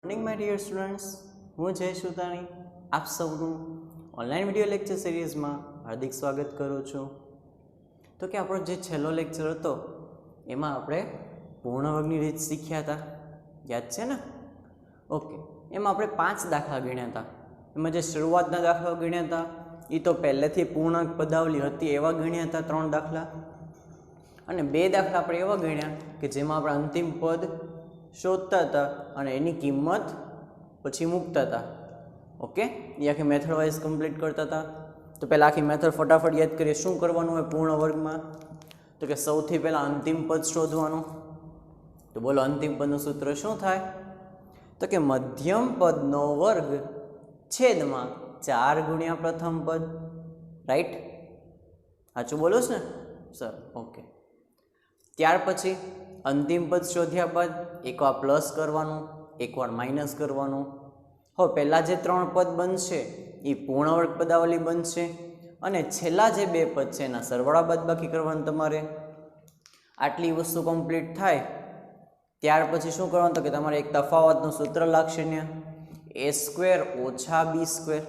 Morning my dear students, हूँ जय सुताणी आप सबनु ऑनलाइन विडियो लेक्चर सीरीज में हार्दिक स्वागत करूँ छूँ। तो कि आपणो जे छेल्लो लेक्चर हतो एमां आपणे पूर्णवर्गनी रीत शीख्या था, याद छे ने? ओके, एमां आपणे 5 दाखला गण्या था। एमां जे शरूआतना दाखला गण्या था ए तो पहेलेथी पूर्णांक पदावली हती एवा गण्या था 3 दाखला, अने 2 दाखला आपणे एवा गण्या के जेमां आपणे अंतिम पद शोधता था और एनी किंमत पछी मूकता था। ओके, ये आखी मेथड वाइज कम्प्लीट करता था। तो पहला आखी मेथड फटाफट याद करिए। शू करवानुं है पूर्ण वर्ग में? तो कि सौथी पहला अंतिम पद शोधवानुं। तो बोलो अंतिम पदनुं सूत्र शुं थाय? तो कि मध्यम पदनो वर्ग छेद में 4 गुणिया प्रथम पद। राइट? साचुं बोलो छे ने सर? ओके, त्यार पछी अंतिम पद शोध्या बाद एक बार प्लस करवानुं, एक बार माइनस करवानुं। हो पहला जे 3 पद बनशे ए पूर्णवर्ग पदावली बनशे अने छेल्ला जे 2 पद छे एना सरवाळा बादबाकी करवानुं तमारे। आटली वस्तु कम्प्लीट थाय त्यार पछी शुं करवानुं? तो कि तमारे एक तफावतनुं सूत्र लागशे ने a स्क्वेर ओछा b स्क्वेर।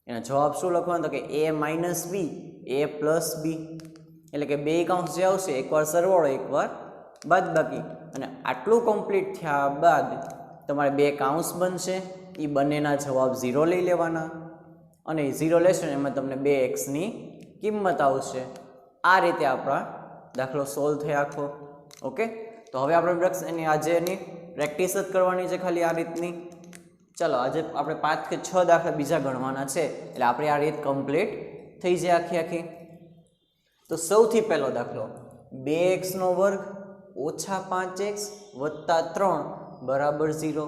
एनो जवाब शुं लखवानो? तो कि a minus b a plus b, એટલે કે બે કાઉન્સ જે આવશે એકવાર સરવાળો એકવાર બાદબાકી। અને આટલું કમ્પ્લીટ થયા બાદ તમારે બે કાઉન્સ બનશે, એ બંનેના જવાબ 0 લઈ લેવાના અને 0 લેશો ને એમાં તમને 2x ની કિંમત આવશે। આ રીતે આપણા દાખલો સોલ્વ થઈ આખો। ઓકે, તો હવે આપણે આજે એની પ્રેક્ટિસ જ કરવાની છે ખાલી આ રીતની। ચલો આજે આપણે 5 કે 6 દાખલા બીજા ગણવાના છે એટલે આપણે આ રીત કમ્પ્લીટ થઈ જાય આખી આખી। तो सौथी पहलो दाखलो 2x નો વર્ગ ઓછા 5x વત્તા 3 બરાબર 0।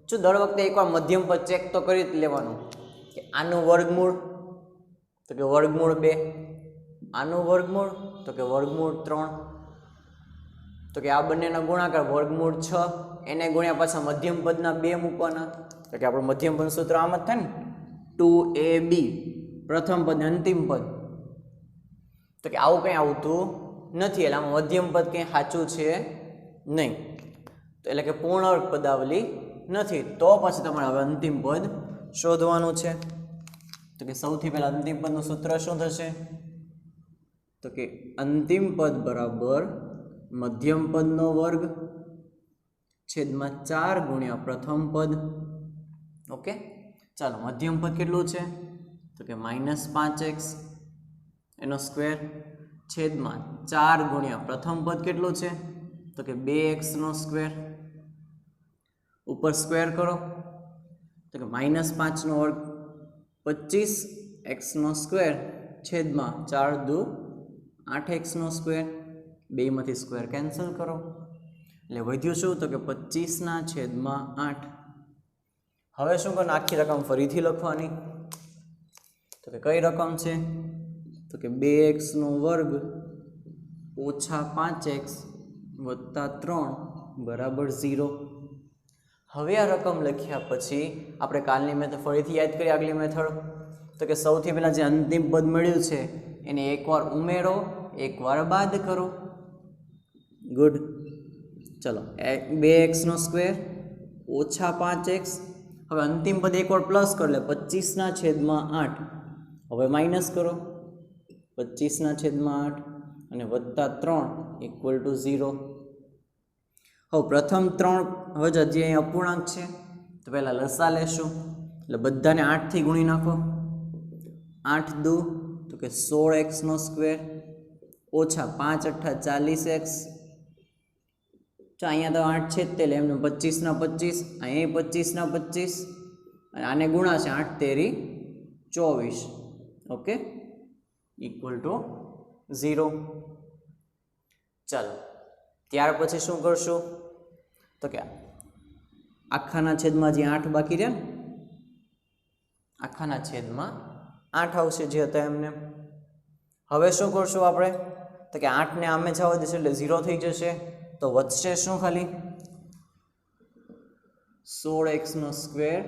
જો દર વખતે એકવાર મધ્યમ પદ ચેક તો કરી જ લેવાનું કે આનું વર્ગમૂળ તો કે વર્ગમૂળ 2, આનું વર્ગમૂળ તો કે વર્ગમૂળ 3, તો કે આ બંનેના ગુણાકાર વર્ગમૂળ 6, એને ગુણ્યા પાછા મધ્યમ પદના 2 મૂકવાના તો કે આપણું મધ્યમ પદનું સૂત્ર આમ જ થાય ને 2ab પ્રથમ પદ ને અંતિમ પદ। तो कि आवुं कहीं आवतुं नथी એટલે આમાં મધ્યમ પદ કંઈ સાચું છે નહીં, તો એટલે કે પૂર્ણવર્ગ પદાવલી નથી। તો પછી તમારે હવે અંતિમ પદ શોધવાનું છે। તો કે સૌથી પહેલા અંતિમ પદનું સૂત્ર શું થશે? તો કે અંતિમ પદ બરાબર મધ્યમ પદનો વર્ગ છેદમાં 4 ગુણ્યા પ્રથમ પદ। ઓકે, ચાલો મધ્યમ પદ કેટલું છે? તો કે -5x एनो स्क्वेर छेद में 4 गुणिया प्रथम पद केटलू है? तो कि 2x नो स्क्वेर ऊपर स्क्वेर करो तो कि -5 नो वर्ग 25x नो स्क्वेर छेद में 4 2 8x नो स्क्वेर, बे में स्क्वेर कैंसल करो એટલે વધ્યું શું? તો કે 25 ના છેદમાં 8। હવે શું કરવાનું? આખી રકમ ફરીથી લખવાની। તો કે કઈ રકમ છે? तो कि 2x નો વર્ગ ઓછા 5x વત્તા 3 બરાબર 0। હવે આ રકમ લખ્યા પછી આપણે કાલની મેથડ ફરીથી યાદ કરીએ આગલી મેથડ। તો કે સૌથી પહેલા જે અંતિમ પદ મળ્યું છે એને એકવાર ઉમેરો એકવાર બાદ કરો। ગુડ, ચલો 2x નો સ્ક્વેર ઓછા 5x, હવે અંતિમ પદ એકવાર પ્લસ કરી લે 25 ના છેદમાં 8, હવે માઇનસ કરો 25 ના છેદમાં 8 અને વત્તા 3 ઇક્વલ ટુ 0। હવે પ્રથમ 3 હવે હજી અહીં અપૂર્ણાંક છે તો પહેલાં લસા લેશું એટલે બધાને 8 થી ગુણી નાખો। 8 2 તો કે 16x નો સ્ક્વેર ઓછા 5 8 40x, તો અહીંયા તો 8 છે જ તે એમને 25 ના 25, અહીંયા 25 ના 25 અને આને ગુણાશે 8 તેરી 24। Okay, equal to 0। चलो त्यार पछी शुं करशुं? तो कि आखाना छेदमां जे 8 बाकी रह्या ने आखाना छेदमां 8 आवशे जे हता एमने। हवे शुं करशुं आपणे? तो कि 8 ने आमे जवा दईशुं એટલે 0 થઈ જશે। तो વધશે શું? ખાલી 16x નો સ્ક્વેર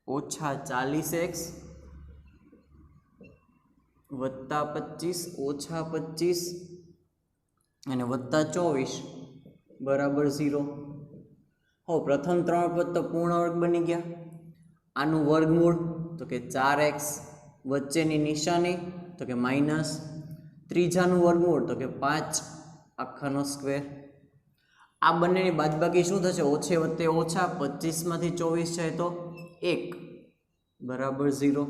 ઓછા 40x वत्ता 25 ओछा 25 અને વત્તા 24 બરાબર 0। हो प्रथम 3 पद तो पूर्ण वर्ग बनी गया। आनु वर्गमूळ तो कि 4x वच्चेनी निशानी तो कि माइनस, त्रीजानु वर्गमूळ तो कि 5 आखानो स्क्वेर। आ बंनेनी बादबाकी शुं थशे? ओछे वत्ते ओछा 25 मांथी 24 जाए तो 1 बराबर 0।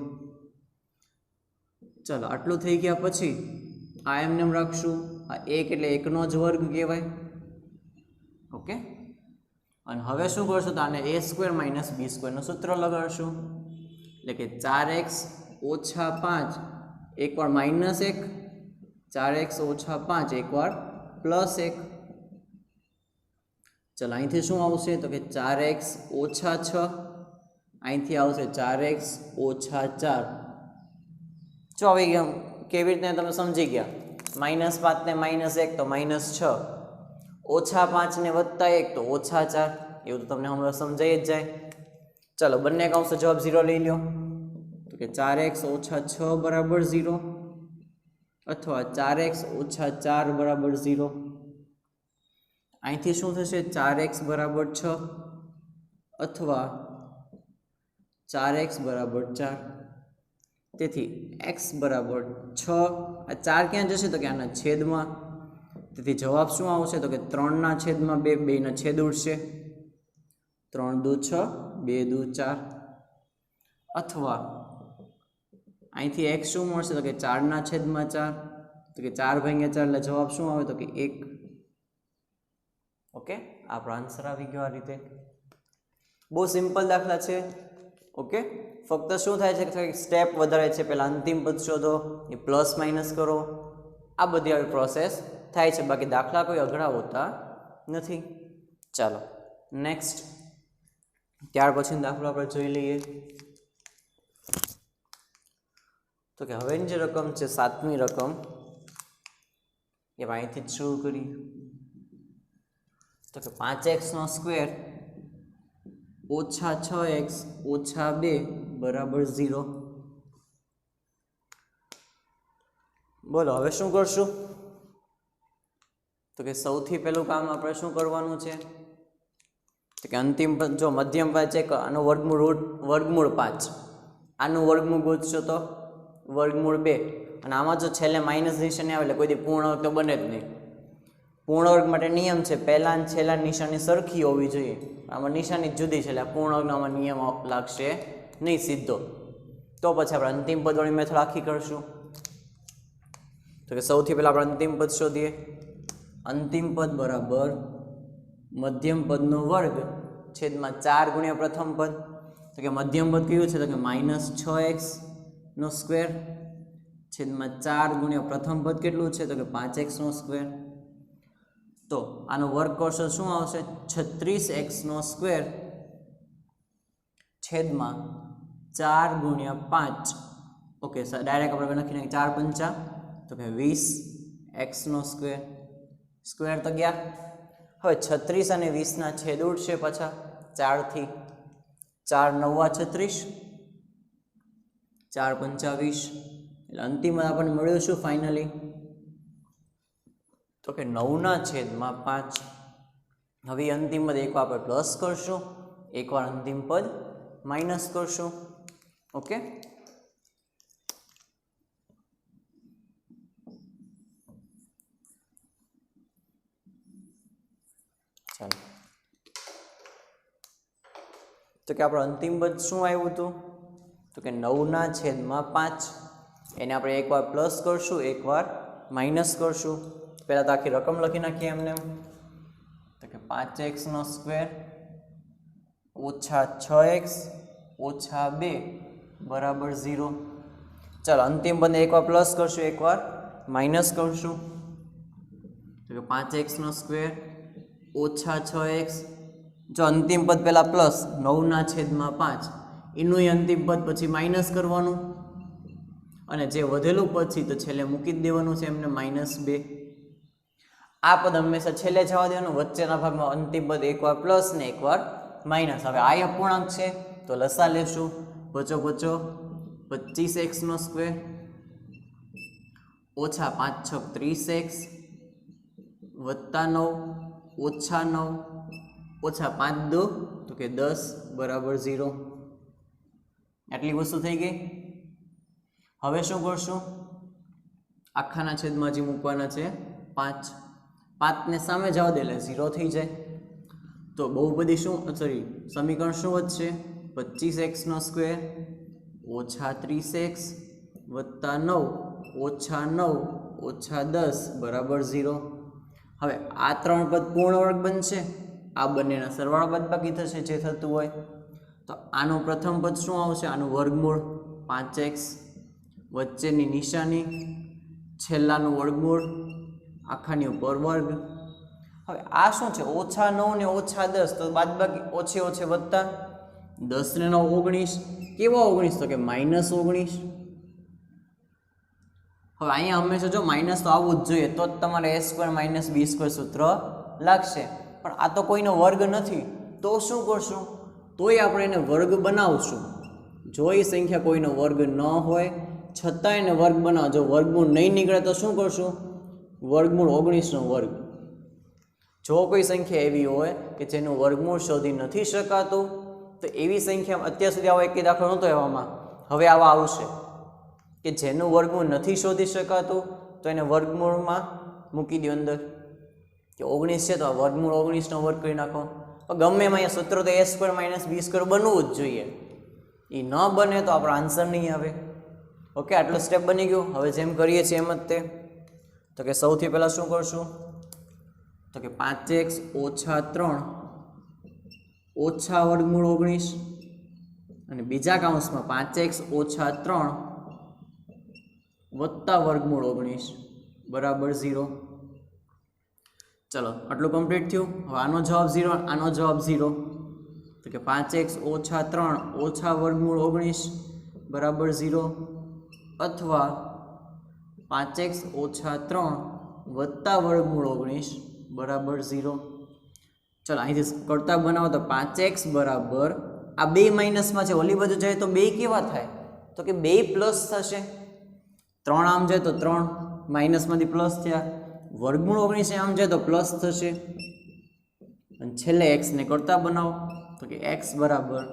चलो आटलू थई गया पछी आ एमनेम राखशुं। आ 1 એટલે 1 નો જ વર્ગ કહેવાય। ओके અને હવે શું કરશું? તો આને a સ્ક્વેર માઇનસ બી સ્ક્વેરનું સૂત્ર લગાડશું એટલે કે 4x ઓછા 5 એકવાર માઇનસ 1, 4x ઓછા 5 એકવાર પ્લસ 1। ચલો અહીંથી શું આવશે? તો કે 4x ઓછા 6, અહીંથી આવશે 4x ઓછા 4। જો આવી ગયા કેવી રીતે તમે સમજી ગયા? -5 ને -1 તો -6, ઓછા 5 ને વત્તા 1 તો ઓછા 4, એવું તો તમને હમણાં સમજાઈ જ જાય। ચલો બંને કૌંસ જવાબ 0 લઈ લો તો કે 4x ઓછા 6 બરાબર 0 અથવા 4x ઓછા 4 બરાબર 0। અહીંથી શું થશે? 4x બરાબર 6 અથવા 4x બરાબર 4। તેથી x બરાબર 6, આ 4 ક્યાં જશે? તો કે આના છેદમાં। તેથી જવાબ શું આવશે? તો કે 3 છેદમાં 2, 2 ના છેદ ઉડશે, 3 દુ 6, 2 દુ 4। અથવા અહીંથી x શું મળશે? તો કે 4 છેદમાં 4, તો કે 4 ભાગ્યા 4 એટલે જવાબ શું આવે? તો કે 1। ઓકે, આપણો આન્સર આવી ગયો આ રીતે। બહુ સિમ્પલ દાખલા છે। ઓકે, ફક્ત શું થાય છે કે સ્ટેપ વધારે છે, પહેલાં અંતિમ પદ શોધો, એ પ્લસ માઇનસ કરો, આ બધી આવી પ્રોસેસ થાય છે, બાકી દાખલા કોઈ અઘરા હોતા નથી। ચાલો નેક્સ્ટ, ત્યાર પછી દાખલો આપણે જોઈ લઈએ તો કે હવેની જે રકમ છે 7મી રકમ, એ અહીંથી જ શરૂ કરી તો કે 5x નો સ્ક્વેર ઓછા 6x ઓછા 2 બરાબર 0। બોલો હવે શું કરશું? તો કે સૌથી પહેલું કામ આપણે શું કરવાનું છે? તો કે અંતિમ પદ, જો મધ્યમ પદ ચેક કરો, આનું વર્ગમૂળ 5, આનું વર્ગમૂળ ગોતશો તો વર્ગમૂળ 2, અને આમાં જો છેલ્લે માઇનસ નિશાની આવે એટલે કોઈ દી પૂર્ણ વર્ગ તો બને જ નહીં। પૂર્ણ વર્ગ માટે નિયમ છે પહેલા અને છેલ્લા નિશાની સરખી હોવી જોઈએ, આમાં નિશાની જુદી છે એટલે પૂર્ણ વર્ગનો આમાં નિયમ લાગશે નહીં સીધો। તો પછી આપણે અંતિમ પદવાળી મેથડ આખી કરશું। તો કે સૌથી પહેલાં આપણે અંતિમ પદ શોધીએ। અંતિમ પદ બરાબર મધ્યમ પદનો વર્ગ છેદમાં 4 ગુણ્યા પ્રથમ પદ। તો કે મધ્યમ પદ કયું છે? તો કે -6x નો સ્ક્વેર છેદમાં 4 ગુણ્યા પ્રથમ પદ કેટલું છે? તો કે 5x નો સ્ક્વેર। તો આનો વર્ગ કરશો શું આવશે? 36x નો સ્ક્વેર છેદમાં 4 ગુણ્યા 5। ઓકે સર, ડાયરેક્ટ આપણે લખી નાખીએ 4 પંચા તો કે 20x નો સ્ક્વેર, સ્ક્વેર તો ગયા। હવે 36 અને 20 ના છેદ ઉડશે પાછા 4 થી, 4 નવા 36, 4 પંચા 20, એટલે અંતિમ આપણને મળ્યું શું ફાઇનલી? તો કે 9/5। હવે અંતિમ પદ એકવાર આપણે પ્લસ કરશું, એકવાર અંતિમ પદ માઇનસ કરશું। ઓકે, ચાલો તો કે આપણું અંતિમ પદ શું આવ્યું હતું? તો કે 9/5, એને આપણે એકવાર પ્લસ કરશું, એકવાર માઇનસ કરશું। પહેલાં તો આખી રકમ લખી નાખીએ એમને, તો કે 5x નો સ્ક્વેર ઓછા 6x ઓછા 2 બરાબર 0। ચાલો અંતિમ પદને એકવાર પ્લસ કરશું, એકવાર માઇનસ કરશું, તો કે 5x નો સ્ક્વેર ઓછા 6x, જો અંતિમ પદ પહેલાં પ્લસ 9/5, એનું અંતિમ પદ પછી માઇનસ કરવાનું, અને જે વધેલું પદ છે તો છેલ્લે મૂકી જ દેવાનું છે એમને -2। આ પદ હંમેશા છેલ્લે જવા દેવાનું, વચ્ચેના ભાગમાં અંતિમ પદ એકવાર પ્લસ ને એકવાર માઇનસ। હવે આ અપૂર્ણાંક છે તો લસા લેશું, વચ્ચો 25x નો સ્ક્વેર ઓછા 5 6 30x વત્તા 9 ઓછા 9 ઓછા 5 દો તો કે 10 બરાબર 0. આટલી વસ્તુ થઈ ગઈ. હવે શું કરશું? આખાના છેદમાં જે મૂકવાના છે 5. 5 ને સામે જવા દે એટલે 0 થઈ જાય. તો બહુપદી શું સમીકરણ શું વધશે? 25x² ઓછા 30x વત્તા 9 ઓછા 9 ઓછા 10 બરાબર 0. હવે આ ત્રણ પદ પૂર્ણ વર્ગ બનશે. આ બંનેના સરવાળા બાદબાકી થશે જે થતું હોય. તો આનું પ્રથમ પદ શું આવશે? આનું વર્ગમૂળ 5x વચ્ચેની નિશાની છેલ્લાનું વર્ગમૂળ આખાની ઉપર વર્ગ. હવે આ શું છે? ઓછા 9 ને ઓછા 10 તો બાદબાકી ઓછે ઓછે વત્તા 10 ને 9 19. કેવા 19? તો કે -19. હવે અહીંયા હંમેશા જો માઇનસ તો આવવું જ જોઈએ તો જ તમારે a² - b² સૂત્ર લાગશે. પણ આ તો કોઈનો વર્ગ નથી તો શું કરશું? તોય આપણે એને વર્ગ બનાવશું. જો એ સંખ્યા કોઈનો વર્ગ ન હોય છતાં એને વર્ગ બનાવો. જો વર્ગમૂળ નહીં નીકળે તો શું કરશું? વર્ગમૂળ 19નો વર્ગ. જો કોઈ સંખ્યા એવી હોય કે જેનું વર્ગમૂળ શોધી નથી શકાતું તો એવી સંખ્યા અત્યાર સુધી આવો એક દાખલો નહોતો એવામાં, હવે આવા આવશે કે જેનું વર્ગમૂળ નથી શોધી શકાતું તો એને વર્ગમૂળમાં મૂકી દો અંદર. કે 19 છે તો આ વર્ગમૂળ 19નો વર્ગ કરી નાખો. ગમે એમાં અહીંયા સૂત્ર તો a² - b² બનવું જ જોઈએ. એ ન બને તો આપણો આન્સર નહીં આવે. ઓકે, આટલો સ્ટેપ બની ગયો. હવે જેમ કરીએ છીએ એમ જ તે. તો કે સૌથી પહેલાં શું કરશું? તો કે 5x - 3 ઓછા વર્ગમૂળ 19 અને બીજા કાઉન્સમાં 5x - 3 વત્તા વર્ગમૂળ 19 બરાબર 0. ચલો આટલું કમ્પ્લીટ થયું. હવે આનો જવાબ 0, આનો જવાબ 0. તો કે 5x - 3 ઓછા વર્ગમૂળ 19 બરાબર 0 અથવા 5x - 3 વત્તા વર્ગમૂળ 19 બરાબર 0. ચલો અહીંથી કરતા બનાવો તો 5x બરાબર આ બે માઇનસમાં છે, ઓલી બાજુ જાય તો બે કેવા થાય? તો કે બે પ્લસ થશે. 3 આમ જાય તો 3 માઇનસમાંથી પ્લસ થયા. વર્ગમૂળ 19 આમ જાય તો પ્લસ થશે. અને છેલ્લે x ને કરતા બનાવો તો કે x બરાબર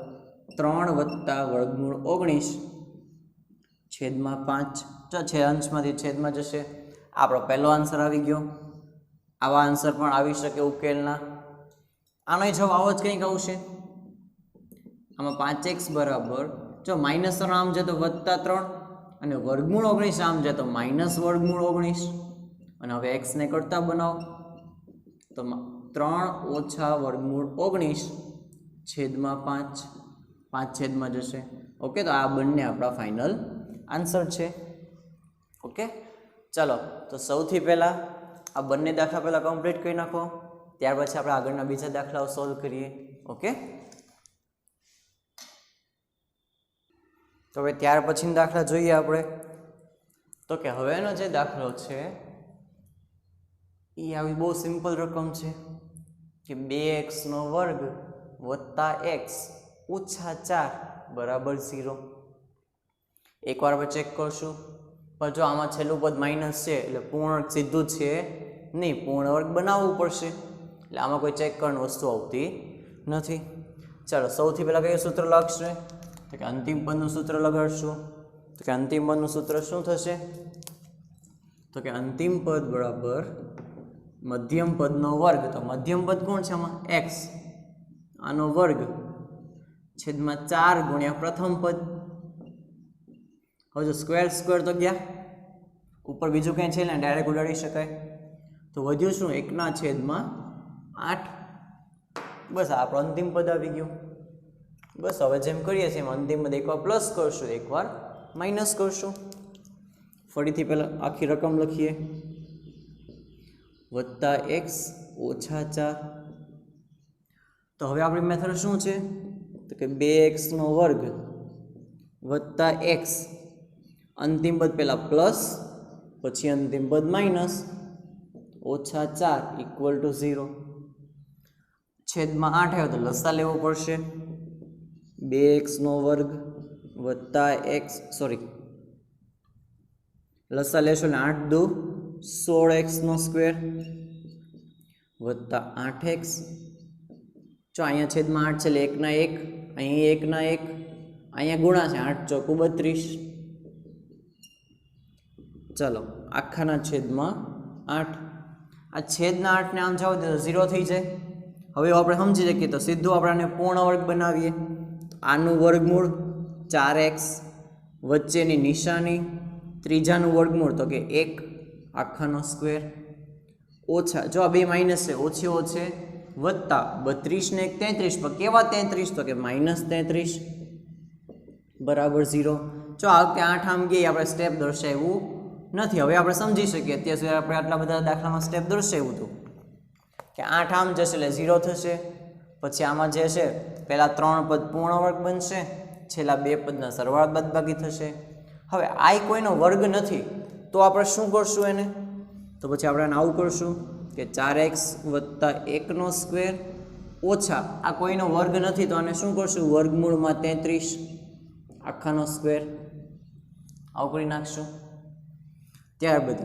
3 વત્તા વર્ગમૂળ 19 છેદમાં 5. જો છે અંશમાંથી છેદમાં જશે. આપણો પહેલો આન્સર આવી ગયો. આવા આન્સર પણ આવી શકે ઉકેલના. આનો જવાબ આવો જ કંઈક આવશે. આમાં 5x બરાબર જો -3 આમ જાય તો +3 અને વર્ગમૂળ 19 આમ જાય તો -વર્ગમૂળ 19. અને હવે x ને કરતા બનાવો તો 3 ઓછા વર્ગમૂળ 19 છેદમાં 5. 5 છેદમાં જશે. ઓકે, તો આ બંને આપણા ફાઇનલ આન્સર છે. ઓકે, ચાલો તો સૌથી પહેલાં આ બંને દાખલા પહેલાં કમ્પ્લીટ કરી નાખો. ત્યાર પછી આપણે આગળના બીજા દાખલાઓ સોલ્વ કરીએ. ઓકે, તો હવે ત્યાર પછીનો દાખલા જોઈએ આપણે. તો કે હવેનો જે દાખલો છે એ આવી બહુ સિમ્પલ રકમ છે કે 2x² વત્તા x ઓછા 4 બરાબર 0. એકવાર આપણે ચેક કરશું. પણ જો આમાં છેલ્લું પદ માઇનસ છે એટલે પૂર્ણ સીધું છે નહીં, પૂર્ણ વર્ગ બનાવવું પડશે. એટલે આમાં કોઈ ચેક કરવાની વસ્તુ આવતી નથી. ચાલો સૌથી પહેલાં કયું સૂત્ર લાગશે? તો કે અંતિમ પદનું સૂત્ર લગાડશું. તો કે અંતિમ પદનું સૂત્ર શું થશે? તો કે અંતિમ પદ બરાબર મધ્યમ પદનો વર્ગ. તો મધ્યમ પદ કોણ છે આમાં? x. આનો વર્ગ છેદમાં 4 ગુણ્યા પ્રથમ પદ. હવે જો સ્ક્વેર તો ગયા, ઉપર બીજું કંઈ છે ને ડાયરેક્ટ ઉડાડી શકાય. તો વધ્યું શું? 1/8. બસ આપણો અંતિમ પદ આવી ગયું. બસ હવે જેમ કરીએ છીએ એમ અંતિમ પદ એકવાર પ્લસ કરશું, એકવાર માઇનસ કરશું. ફરીથી પહેલાં આખી રકમ લખીએ. વત્તા x ઓછા 4. તો હવે આપણી મેથડ શું છે? તો કે 2x² વત્તા x. અંતિમ પદ પહેલાં પ્લસ પછી અંતિમ પદ માઇનસ ઓછા 4 = 0. છેદમાં 8 આવ્યો તો લસા લેવો પડશે. 2x² વત્તા x લસા લેશો ને 8 દુ 16x² વત્તા 8x જો અહીંયા છેદમાં 8 છે એટલે 1 ના 1, અહીં 1 ના 1, અહીંયા ગુણા છે 8 ચોકુ 32. ચલો આખાના છેદમાં 8. આ છેદના 8 ને આમ જાવ તો 0 થઈ જાય. હવે આપણે સમજી શકીએ તો સીધું આપણે આને પૂર્ણ વર્ગ બનાવીએ. આનું વર્ગમૂળ 4x વચ્ચેની નિશાની, ત્રીજાનું વર્ગમૂળ તો કે 1 આખાનો સ્ક્વેર ઓછા, જો આ બે માઇનસ છે, ઓછે ઓછે વત્તા 32 ને 33, પણ કેવા 33 તો કે -33 બરાબર 0. જો આ વખતે 8 આમ ગઈ આપણે સ્ટેપ દર્શાવ્યું નથી. હવે આપણે સમજી શકીએ અત્યાર સુધી આપણે આટલા બધા દાખલામાં સ્ટેપ દર્શાવ્યું હતું કે 8 આમ જશે એટલે 0 થશે. પછી આમાં જે છે પહેલાં 3 પદ પૂર્ણ વર્ગ બનશે, છેલ્લા 2 પદના સરવાળા બાદબાકી થશે. હવે આ કોઈનો વર્ગ નથી તો આપણે શું કરશું એને? તો પછી આપણે આને આવું કરશું કે 4x વત્તા 1નો સ્ક્વેર ઓછા આ કોઈનો વર્ગ નથી તો આને શું કરશું? વર્ગમૂળમાં 33 આખાનો સ્ક્વેર આવું કરી નાખશું. ત્યારબાદ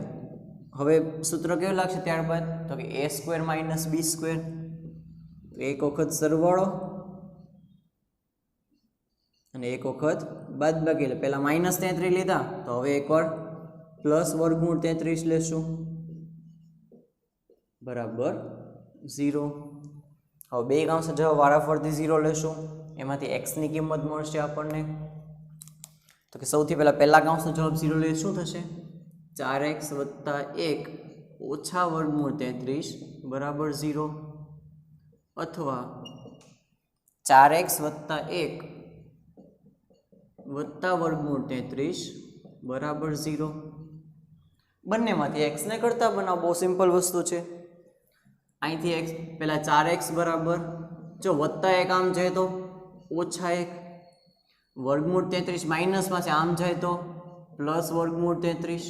હવે સૂત્ર કેવું લાગશે ત્યારબાદ? તો કે a square minus b square. એક વખત સરવાળો અને એક વખત બાદબાકી, એટલે પહેલા -33 લીધા તો હવે એકવાર પ્લસ વર્ગમૂળ 33 લેશું બરાબર 0. હવે બે કાંસ જવાબ વારાફરતી 0 લેશું, એમાંથી x ની કિંમત મળશે આપણને. તો કે સૌથી પહેલા કાંસનો જવાબ 0 લે શું થશે? 4x વત્તા 1 ઓછા વર્ગમૂળ 33 બરાબર 0, અથવા 4x વત્તા 1 વત્તા વર્ગમૂળ 33 બરાબર 0. બંનેમાંથી x ને કરતા બનાવો, બહુ સિમ્પલ વસ્તુ છે. અહીંથી x પહેલા 4x બરાબર, જો વત્તા 1 આમ જાય તો ઓછા 1, વર્ગમૂળ 33 માઇનસમાં છે આમ જાય તો પ્લસ વર્ગમૂળ 33,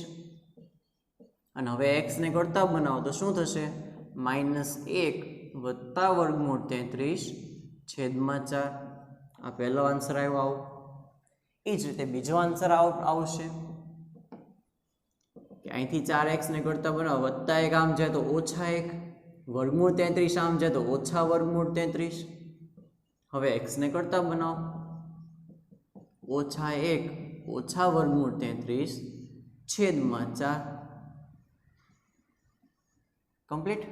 અને હવે x ને કરતા બનાવો તો શું થશે? -1 વત્તા વર્ગમૂળ 33 છેદમાં 4. આ પહેલો આન્સર આવ્યો આવો. એ જ રીતે બીજો આન્સર આવશે કે અહીંથી 4x ને કરતા બનાવો, વત્તા 1 આમ જાય તો ઓછા 1, વર્ગમૂળ 33 આમ જાય તો ઓછા વર્ગમૂળ 33. હવે x ને કરતા બનાવો, ઓછા 1 ઓછા વર્ગમૂળ 33 છેદમાં 4. કમ્પ્લીટ.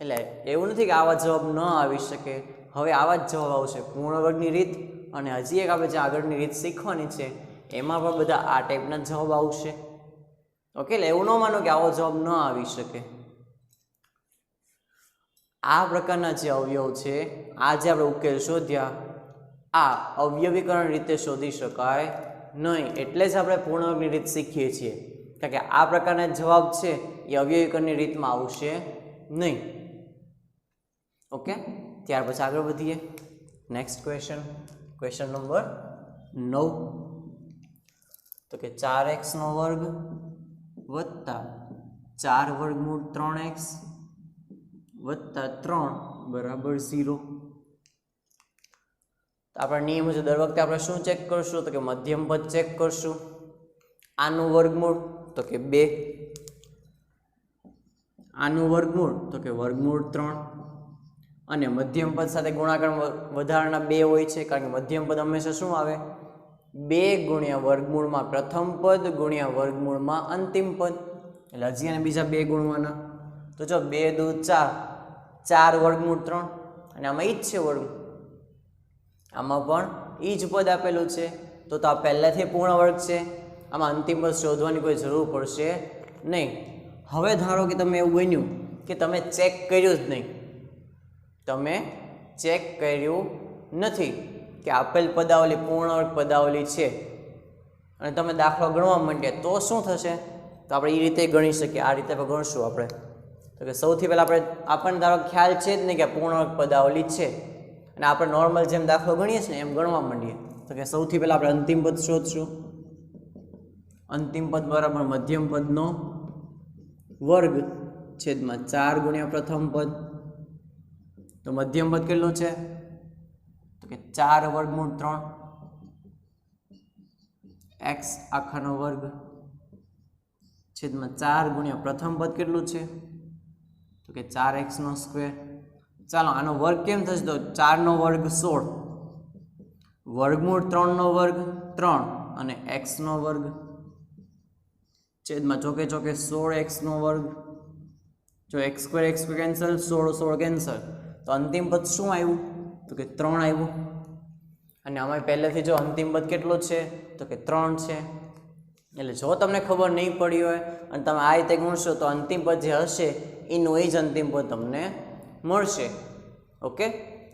એટલે એવું નથી કે આવા જવાબ ન આવી શકે, હવે આવા જ જવાબ આવશે. પૂર્ણ વર્ગની રીત અને હજી એક આપણે જે આગળની રીત શીખવાની છે એમાં પણ બધા આ ટાઈપના જવાબ આવશે. ઓકે, એટલે એવું ન માનો કે આવો જવાબ ન આવી શકે. આ પ્રકારના જે અવયવ છે, આ જે આપણે ઉકેલ શોધ્યા, આ અવયવીકરણ રીતે શોધી શકાય નહીં. એટલે જ આપણે પૂર્ણ વર્ગની રીત શીખીએ છીએ, કારણ કે આ પ્રકારના જવાબ છે એ અવયવીકરણની રીતમાં આવશે નહીં. ઓકે, ત્યાર પછી આગળ વધીએ. Next question number 9. તો કે 4x નો વર્ગ વત્તા 4 વર્ગમૂળ 3x વત્તા 3 બરાબર 0. આપણા નિયમ મુજબ દર વખતે આપણે શું ચેક કરશું? તો કે મધ્યમ પદ ચેક કરશું. આનું વર્ગમૂળ તો કે 2, આનું વર્ગમૂળ તો કે વર્ગમૂળ 3, અને મધ્યમ પદ સાથે ગુણાકાર વધારાના 2 હોય છે, કારણ કે મધ્યમ પદ હંમેશા શું આવે? 2 ગુણ્યા વર્ગમૂળમાં પ્રથમ પદ ગુણ્યા વર્ગમૂળમાં અંતિમ પદ. એટલે હજી અને બીજા 2 ગુણવાના. તો જો 2 દુ 4, 4 વર્ગમૂળ 3, અને આમાં ઈ જ છે વર્ગ, આમાં પણ ઈ જ પદ આપેલું છે. તો આ પહેલાથી પૂર્ણ વર્ગ છે, આમાં અંતિમ પદ શોધવાની કોઈ જરૂર પડશે નહીં. હવે ધારો કે તમે એવું બન્યું કે તમે ચેક કર્યું જ નહીં, તમે ચેક કર્યું નથી કે આપેલ પદાવલી પૂર્ણ વર્ગ પદાવલી છે, અને તમે દાખલો ગણવા માંડ્યા, તો શું થશે? તો આપણે એ રીતે ગણી શકીએ. આ રીતે આપણે ગણશું આપણે. તો કે સૌથી પહેલાં આપણને ધારો ખ્યાલ છે જ નહીં કે પૂર્ણ વર્ગ પદાવલી છે, અને આપણે નોર્મલ જેમ દાખલો ગણીએ છીએ ને એમ ગણવા માંડીએ. તો કે સૌથી પહેલાં આપણે અંતિમ પદ શોધશું. અંતિમ પદ બરાબર મધ્યમ પદનો વર્ગ છેદમાં 4 ગુણ્યા પ્રથમ પદ. તો મધ્યમ પદ કેટલું છે? તો કે 4 વર્ગમૂળ 3 x આખાનો વર્ગ છેદમાં 4 ગુણ્યા પ્રથમ પદ કેટલું છે? તો કે 4x નો સ્ક્વેર ચાલો આનો વર્ગ કેમ થશે તો 4 નો વર્ગ 16 વર્ગમૂળ 3 નો વર્ગ 3 અને x નો વર્ગ છેદમાં ચોકે ચોકે 16x નો વર્ગ જો x² કેન્સલ 16 કેન્સલ તો અંતિમ પદ શું આવ્યું તો કે 3 આવ્યું અને આમાં પહેલેથી જો અંતિમ પદ કેટલો છે તો કે 3 છે એટલે જો તમને ખબર નહીં પડી હોય અને તમે આ રીતે ગુણશો તો અંતિમ પદ જે હશે એનું એ જ અંતિમ પદ તમને મળશે ઓકે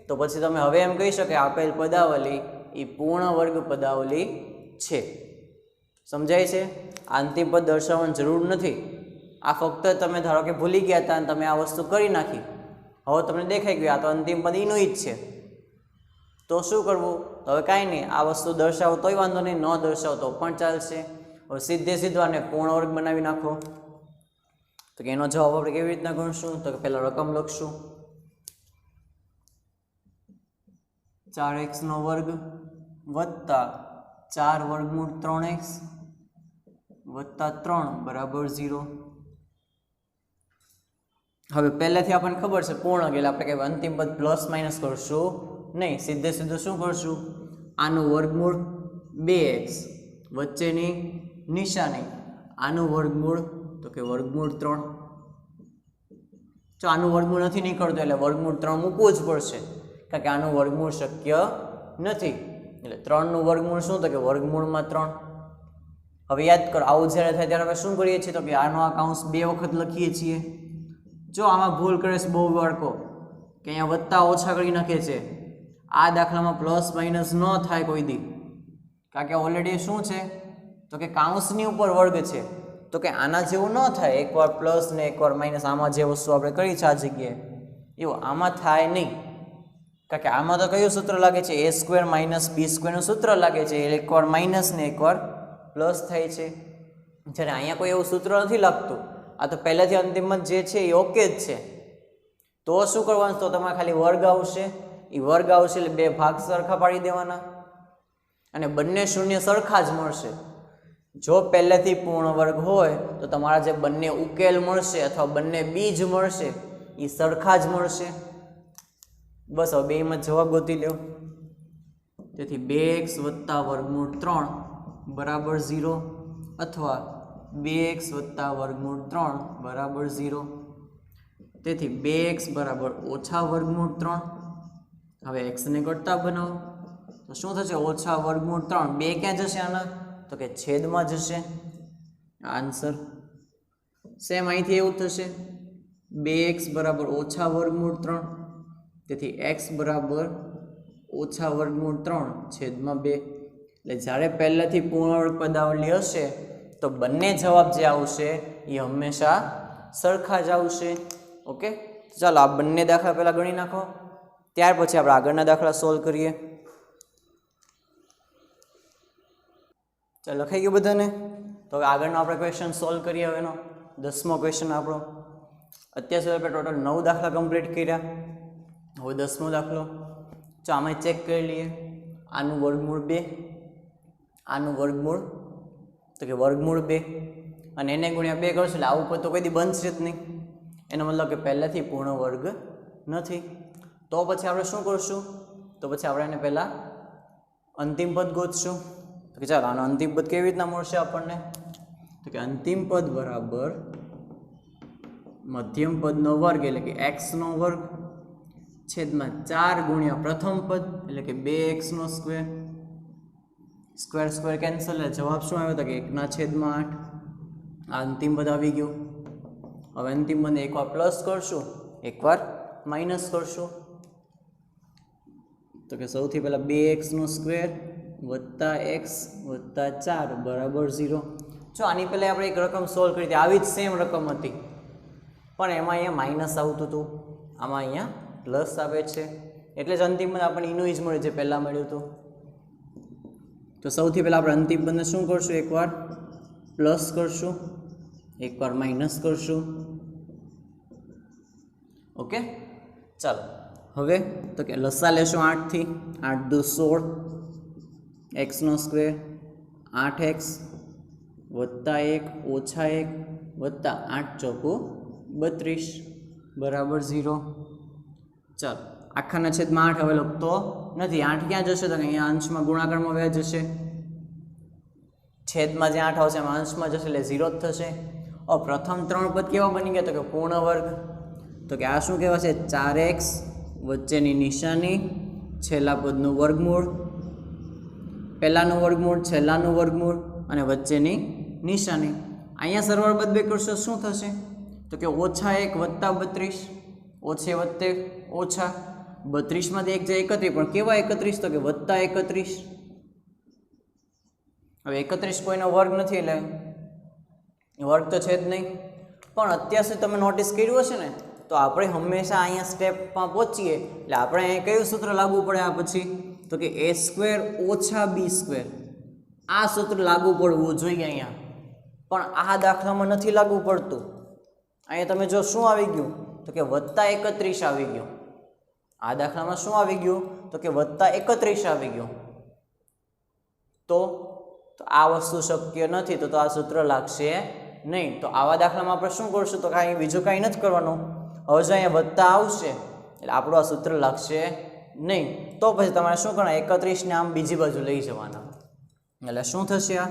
તો પછી તમે હવે એમ કહી શકો કે આપેલ પદાવલી એ પૂર્ણ વર્ગ પદાવલી છે સમજાય છે અંતિમ પદ દર્શાવવાની જરૂર નથી આ ફક્ત તમે ધારો કે ભૂલી ગયા હતા અને તમે આ વસ્તુ કરી નાખી હવે તમને દેખાઈ ગયું આ તો અંતિમ પદ એનું જ છે તો શું કરવું તો હવે કાંઈ નહીં આ વસ્તુ દર્શાવો તોય વાંધો નહીં ન દર્શાવો તો પણ ચાલશે હવે સીધો આને પૂર્ણ વર્ગ બનાવી નાખો તો કે એનો જવાબ આપણે કેવી રીતના ગણશું તો કે પહેલાં રકમ લખશું 4x નો વર્ગ વત્તા 4 વર્ગમૂળ 3x વત્તા 3 બરાબર 0 હવે પહેલેથી આપણને ખબર છે પૂર્ણ એટલે આપણે કઈ અંતિમ પદ પ્લસ માઇનસ કરશું નહીં સીધું શું કરશું આનું વર્ગમૂળ 2x વચ્ચેની નિશાની આનું વર્ગમૂળ તો કે વર્ગમૂળ 3 જો આનું વર્ગમૂળ નથી નીકળતું એટલે વર્ગમૂળ 3 મૂકવું જ પડશે કારણ કે આનું વર્ગમૂળ શક્ય નથી એટલે 3 નું વર્ગમૂળ શું તો કે વર્ગમૂળમાં 3 હવે યાદ કરો આવું જ્યારે થાય ત્યારે આપણે શું કરીએ છીએ તો કે આનો આ કૌંસ 2 વખત લખીએ છીએ જો આમાં ભૂલ કરે છે બહુ બાળકો કે અહીંયા વત્તા ઓછા કરી નાખે છે આ દાખલામાં પ્લસ માઇનસ ન થાય કોઈ દી કારણ કે ઓલરેડી શું છે તો કે કૌંસની ઉપર વર્ગ છે તો કે આના જેવું ન થાય એકવાર પ્લસ ને એકવાર માઇનસ આમાં જે વસ્તુ આપણે કરી છે આ જગ્યાએ એવું આમાં થાય નહીં કારણ કે આમાં તો કયું સૂત્ર લાગે છે a² - b² નું સૂત્ર લાગે છે એકવાર માઇનસ ને એકવાર પ્લસ થાય છે જ્યારે અહીંયા કોઈ એવું સૂત્ર નથી લાગતું આ તો પહેલાથી અંતિમમાં જે છે એ ઓકે જ છે તો શું કરવાનું તો તમારે ખાલી વર્ગ આવશે એ વર્ગ આવશે એટલે બે ભાગ સરખા પાડી દેવાના અને બંને શૂન્ય સરખા જ મળશે જો પહેલેથી પૂર્ણ વર્ગ હોય તો તમારા જે બંને ઉકેલ મળશે અથવા બંને બીજ મળશે એ સરખા જ મળશે બસ હવે બેમાં જવાબ ગોતી લ્યો તેથી 2x + વર્ગમૂળ 3 બરાબર 0 અથવા 2x + વર્ગમૂળ 3 બરાબર 0 તેથી 2x બરાબર ઓછા વર્ગમૂળ 3 હવે x ને ઘટતા બનાવો તો શું થશે ઓછા વર્ગમૂળ 3 2 ક્યાં જશે આના તો કે છેદમાં જશે આન્સર સેમ અહીંથી એવું થશે 2x બરાબર ઓછા વર્ગમૂળ 3 તેથી x બરાબર ઓછા વર્ગમૂળ 3 છેદમાં 2 એટલે જ્યારે પહેલાથી પૂર્ણ વર્ગ પદાવલી હશે તો બંને જવાબ જે આવશે એ હંમેશા સરખા જ આવશે ઓકે ચાલો આ બંને દાખલા પહેલાં ગણી નાખો ત્યાર પછી આપણે આગળના દાખલા સોલ્વ કરીએ ચાલો લખાઈ ગયું બધાને તો હવે આગળનો આપણે ક્વેશ્ચન સોલ્વ કરીએ હવેનો 10મો ક્વેશ્ચન આપણો અત્યાર સુધી આપણે ટોટલ 9 દાખલા કમ્પ્લીટ કર્યા હવે 10મો દાખલો તો આમાં ચેક કરી લઈએ આનું વર્ગમૂળ 2 આનું વર્ગમૂળ તો કે વર્ગમૂળ 2 અને એને ગુણ્યા 2 કરશું એટલે આવું તો કોઈ દી બનશે જ નહીં એનો મતલબ કે પહેલાંથી પૂર્ણ વર્ગ નથી તો પછી આપણે શું કરશું તો પછી આપણે એને પહેલાં અંતિમ પદ ગોતશું તો કે ચાલો આનો અંતિમ પદ કેવી રીતના મળશે આપણને તો કે અંતિમ પદ બરાબર મધ્યમ પદનો વર્ગ એટલે કે x નો વર્ગ છેદમાં 4 ગુણ્યા પ્રથમ પદ એટલે કે 2x નો સ્ક્વેર સ્ક્વેર સ્ક્વેર કેન્સલ એટલે જવાબ શું આવ્યો તો કે 1/8 આ અંતિમ પદ આવી ગયું હવે અંતિમ પદને એકવાર પ્લસ કરશું એકવાર માઇનસ કરશું તો કે સૌથી પહેલાં 2x નો સ્ક્વેર વત્તા x વત્તા 4 બરાબર 0 જો આની પહેલાં આપણે એક રકમ સોલ્વ કરી હતી આવી જ સેમ રકમ હતી પણ એમાં અહીંયા માઇનસ આવતું હતું આમાં અહીંયા પ્લસ આવે છે એટલે જ અંતિમ પદ આપણને એનું જ મળે જે પહેલાં મળ્યું હતું તો સૌથી પહેલાં આપણે અંતિમ પદને શું કરશું એકવાર પ્લસ કરશું એકવાર માઇનસ કરશું ઓકે ચાલો હવે તો કે લસા લેશું 8 થી 8 દુ 16 x નો સ્ક્વેર 8x વત્તા 1 ઓછા 1 વત્તા 8 ચોકુ 32 બરાબર 0 ચાલો આખાના છેદમાં 8 હવે લખતો નથી. 8 ક્યાં જશે? તો અહીંયા અંશમાં ગુણાકારમાં વ્યા જશે. છેદમાં જે 8 આવશે એમાં અંશમાં જશે એટલે 0 જ થશે. હવે પ્રથમ 3 પદ કેવા બની ગયા? તો કે પૂર્ણ વર્ગ. તો કે આ શું કહેવાશે? 4x વચ્ચેની નિશાની, છેલ્લા પદનું વર્ગમૂળ, પહેલાનું વર્ગમૂળ, છેલ્લાનું વર્ગમૂળ અને વચ્ચેની નિશાની. અહીંયા સરવાળો બદલે કરશો શું થશે? તો કે -1 વત્તા 32, ઓછે વત્તે ઓછા 32 માંથી 1 જાય 31, પણ કેવા 31? તો કે વત્તા 31. હવે 31 કોઈનો વર્ગ નથી એટલે વર્ગ તો છે જ નહીં. પણ અત્યાર સુધી તમે નોટિસ કર્યું હશે ને, તો આપણે હંમેશા અહીંયા સ્ટેપમાં પહોંચીએ એટલે આપણે અહીંયા કયું સૂત્ર લાગુ પડે આ પછી? તો કે a² ઓછા b². આ સૂત્ર લાગુ પડવું જોઈએ અહીંયા, પણ આ દાખલામાં નથી લાગુ પડતું. અહીંયા તમે જો શું આવી ગયું? તો કે વત્તા 31 આવી ગયું. આ દાખલામાં શું આવી ગયું? તો કે વત્તા 31 આવી ગયું. તો આ વસ્તુ શક્ય નથી, તો આ સૂત્ર લાગશે નહીં. તો આવા દાખલામાં આપણે શું કરશું? તો કાંઈ બીજું કાંઈ નથી કરવાનું. હવે જો અહીંયા વત્તા આવશે એટલે આપણું આ સૂત્ર લાગશે નહીં. તો પછી તમારે શું કરવાનું? 31 ને આમ બીજી બાજુ લઈ જવાના. એટલે શું થશે આ?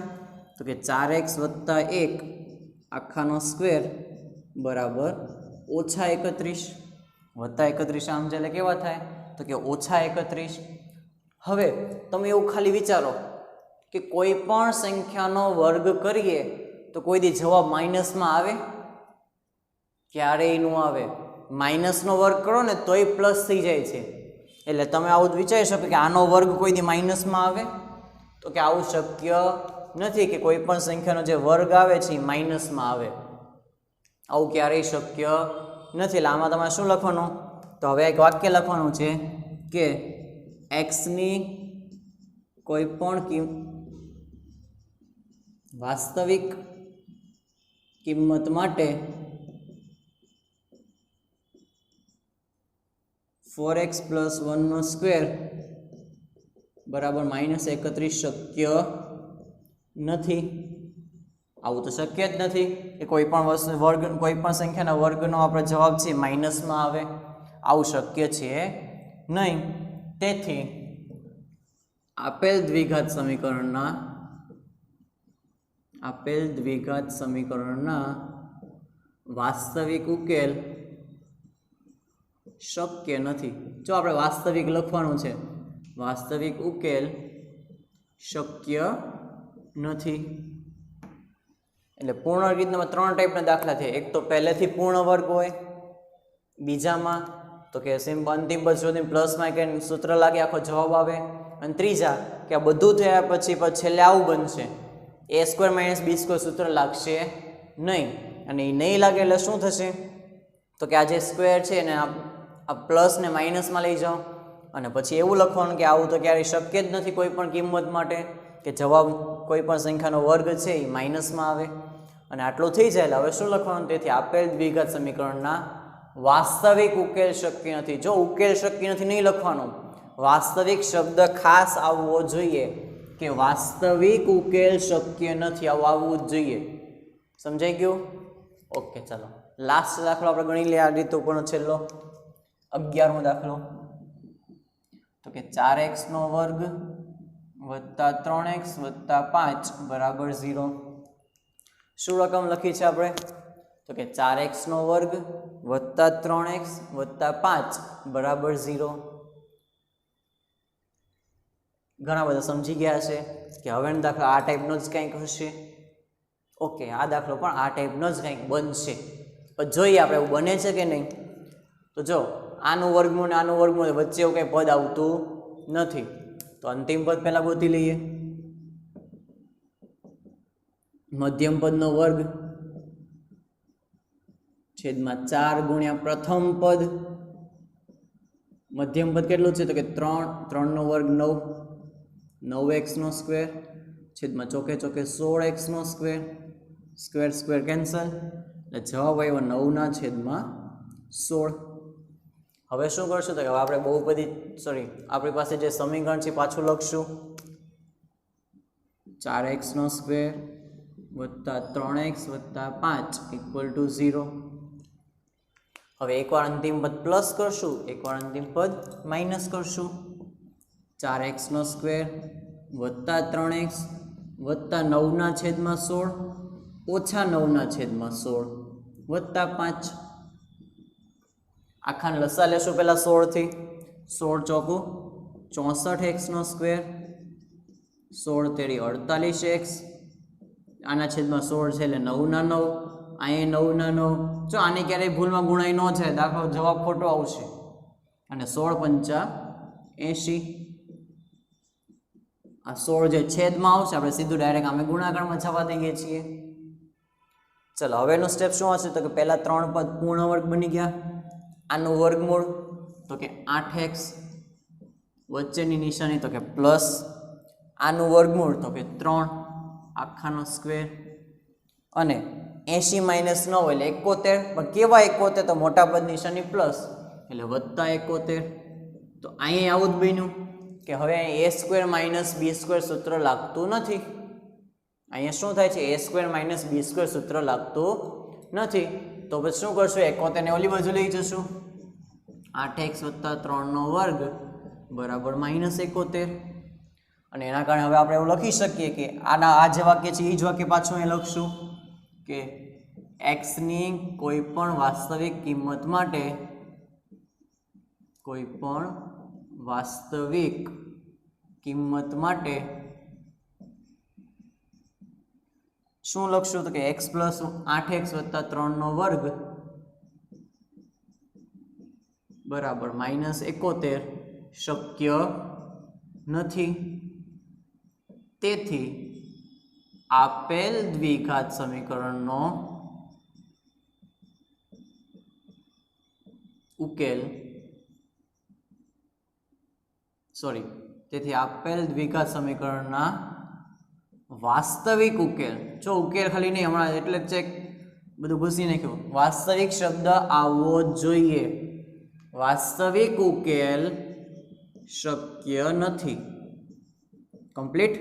તો કે 4x વત્તા 1 આખાનો સ્ક્વેર બરાબર ઓછા 31. વત્તા 31 આમ છે એટલે કેવા થાય? તો કે ઓછા 31. હવે તમે એવું ખાલી વિચારો કે કોઈ પણ સંખ્યાનો વર્ગ કરીએ તો કોઈ દી જવાબ માઇનસમાં આવે? ક્યારેય ન આવે. માઇનસનો વર્ગ કરો ને તોય પ્લસ થઈ જાય છે. એટલે તમે આવું જ વિચારી શકો કે આનો વર્ગ કોઈ દી માઇનસમાં આવે? તો કે આવું શક્ય નથી કે કોઈ પણ સંખ્યાનો જે વર્ગ આવે છે એ માઇનસમાં આવે. આવું ક્યારેય શક્ય નથી. એટલે આમાં તમારે શું લખવાનું? તો હવે એક વાક્ય લખવાનું છે કે એક્સની કોઈ પણ વાસ્તવિક કિંમત માટે 4x + 1² બરાબર -31 શક્ય નથી. આવું તો શક્ય જ નથી કે કોઈ પણ વસ્તુ વર્ગ, કોઈ પણ સંખ્યાના વર્ગનો આપણો જવાબ છે માઇનસમાં આવે. આવું શક્ય છે નહીં. તેથી આપેલ દ્વિઘાત સમીકરણના વાસ્તવિક ઉકેલ શક્ય નથી. જો આપણે વાસ્તવિક લખવાનું છે, વાસ્તવિક ઉકેલ શક્ય નથી. એટલે પૂર્ણ રીતના 3 ટાઈપના દાખલા છે. એક તો પહેલેથી પૂર્ણ વર્ગ હોય, બીજામાં તો કે અંતિમ પદ શોધીને પ્લસમાં કે સૂત્ર લાગે આખો જવાબ આવે, અને ત્રીજા કે આ બધું થયા પછી છેલ્લે આવું બનશે a² - b² સૂત્ર લાગશે નહીં. અને એ નહીં લાગે એટલે શું થશે? તો કે આ જે સ્ક્વેર છે એને આ પ્લસ ને માઇનસમાં લઈ જાઓ, અને પછી એવું લખવાનું કે આવું તો ક્યારેય શક્ય જ નથી કોઈ પણ કિંમત માટે કે જવાબ કોઈ પણ સંખ્યાનો વર્ગ છે એ માઇનસમાં આવે. અને આટલું થઈ જાય એટલે હવે શું લખવાનું? તેથી આપેલ દ્વિઘાત સમીકરણના વાસ્તવિક ઉકેલ શક્ય નથી. જો ઉકેલ શક્ય નથી નહીં લખવાનું, વાસ્તવિક શબ્દ ખાસ આવવો જોઈએ કે વાસ્તવિક ઉકેલ શક્ય નથી, આવું આવવું જ જોઈએ. સમજાઈ ગયું? ઓકે, ચાલો લાસ્ટ દાખલો આપણે ગણી લઈએ. આ રીતે પણ છેલ્લો 11મો દાખલો. તો કે 4x² વત્તા 3x વત્તા 5 બરાબર 0. શું રકમ લખી છે આપણે? તો કે 4x² વત્તા 3x વત્તા 5 બરાબર 0. ઘણા બધા સમજી ગયા છે કે હવેનો દાખલો આ ટાઈપનો જ કંઈક હશે. ઓકે, આ દાખલો પણ આ ટાઈપનો જ કંઈક બનશે. પણ જોઈએ આપણે એવું બને છે કે નહીં. તો જો આનું વર્ગમૂળ ને આનું વર્ગમૂળ વચ્ચે એવું કંઈ પદ આવતું નથી. તો અંતિમ પદ પહેલાં ગોતી લઈએ. મધ્યમ પદનો વર્ગ છેદમાં 4 ગુણ્યા પ્રથમ પદ. મધ્યમ પદ કેટલું છે? તો કે 3, 3નો વર્ગ 9, 9x² છેદમાં ચોકે ચોકે 16x², સ્ક્વેર સ્ક્વેર કેન્સલ એટલે જવાબ આવ્યો 9/16. હવે શું કરશું? તો કે આપણે આપણી પાસે જે સમીકરણ છે પાછું લખશું. 4x² વત્તા 3x વત્તા 5 = 0. હવે એકવાર અંતિમ પદ પ્લસ કરશું, એકવાર અંતિમ પદ માઇનસ કરશું. 4x² વત્તા 3x વત્તા 9/16 ઓછા 9/16 વત્તા 5. આખાને લસા લેશું પહેલાં 16થી. 16 ચોકું 64x², 16 તેરી 48x, આના છેદમાં 16 છે એટલે 9/9, અહીંયા 9/9. જો આને ક્યારેય ભૂલમાં ગુણાઈ ન જાય, દાખલો જવાબ ખોટો આવશે. અને 16 × 5 80. આ 16 જે છેદમાં આવશે આપણે સીધું ડાયરેક્ટ અમે ગુણાકારમાં છાપા દઈએ છીએ. ચલો હવેનું સ્ટેપ શું હશે તો કે પહેલા 3 પદ પૂર્ણ વર્ગ બની ગયા. આનું વર્ગમૂળ તો કે 8x, વચ્ચેની નિશાની તો કે પ્લસ, આનું વર્ગમૂળ તો કે 3 આખાનો સ્ક્વેર, અને 80 - 9 એટલે 71. પણ કેવા 71? તો મોટા પદ નિશાની પ્લસ એટલે વત્તા 71. તો અહીંયા આવું જ બન્યું કે હવે a² - b² સૂત્ર લાગતું નથી. અહીંયા શું થાય છે? a² - b² સૂત્ર લાગતું નથી. તો પછી શું કરશું? 71 ને ઓલી બાજુ લઈ જશું. 8x + 3² બરાબર -71. અને એના કારણે હવે આપણે એવું લખી શકીએ કે આ જે વાક્ય છે એ જ વાક્ય પાછું અહીં લખશું કે x ની કોઈ પણ વાસ્તવિક કિંમત માટે, કોઈ પણ વાસ્તવિક કિંમત માટે શું લખશું તો કે x + 8x + 3² બરાબર -71 શક્ય નથી. તેથી આપેલ દ્વિઘાત સમીકરણનો ઉકેલ તેથી આપેલ દ્વિઘાત સમીકરણના વાસ્તવિક ઉકેલ, જો ઉકેલ ખાલી નહીં, હમણાં એટલે જ ચેક બધું ઘૂસી નાખ્યું, વાસ્તવિક શબ્દ આવવો જોઈએ. વાસ્તવિક ઉકેલ શક્ય નથી. કમ્પ્લીટ.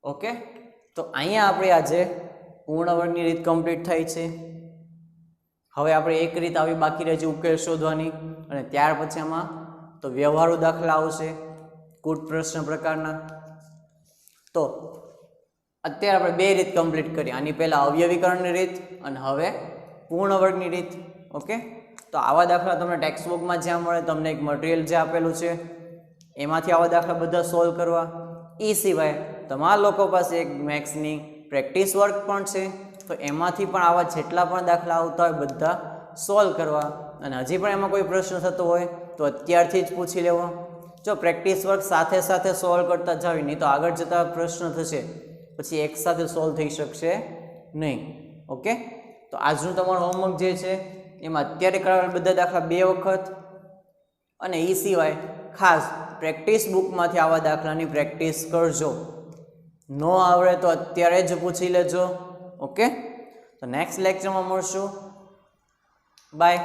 ઓકે, તો અહીંયા આપણે આજે પૂર્ણ વર્ગની રીત કમ્પ્લીટ થઈ છે. હવે આપણે એક રીત આવી બાકી રહી છે ઉકેલ શોધવાની, અને ત્યાર પછી આમાં તો વ્યવહારુ દાખલા આવશે કૂટ પ્રશ્ન પ્રકારના. તો અત્યારે આપણે બે રીત કમ્પ્લીટ કરી. આની પહેલા અવયવીકરણની રીત અને હવે પૂર્ણ વર્ગની રીત. ઓકે, તો આવા દાખલા તમને ટેક્સ્ટ બુકમાં જ્યાં મળે, તમને એક મટીરિયલ જે આપેલું છે એમાંથી આવા દાખલા બધા સોલ્વ કરવા. એ સિવાય તમારા લોકો પાસે એક મેથ્સની પ્રેક્ટિસ વર્ક પણ છે, તો એમાંથી પણ આવા જેટલા પણ દાખલા આવતા હોય બધા સોલ્વ કરવા. અને હજી પણ એમાં કોઈ પ્રશ્ન થતો હોય તો અત્યારથી જ પૂછી લેવો. જો પ્રેક્ટિસ વર્ક સાથે સાથે સોલ્વ કરતા જાવ, નહીં તો આગળ જતા પ્રશ્ન થશે પછી એક સાથે સોલ્વ થઈ શકશે નહીં. ઓકે, તો આજનું તમારું હોમવર્ક જે છે એમાં અત્યારે કરાવેલા બધા દાખલા 2 વખત, અને એ સિવાય ખાસ પ્રેક્ટિસ બુકમાંથી આવા દાખલાની પ્રેક્ટિસ કરજો. ન આવડે તો અત્યારે જ પૂછી લેજો. ઓકે, તો નેક્સ્ટ લેક્ચરમાં મળશું. બાય.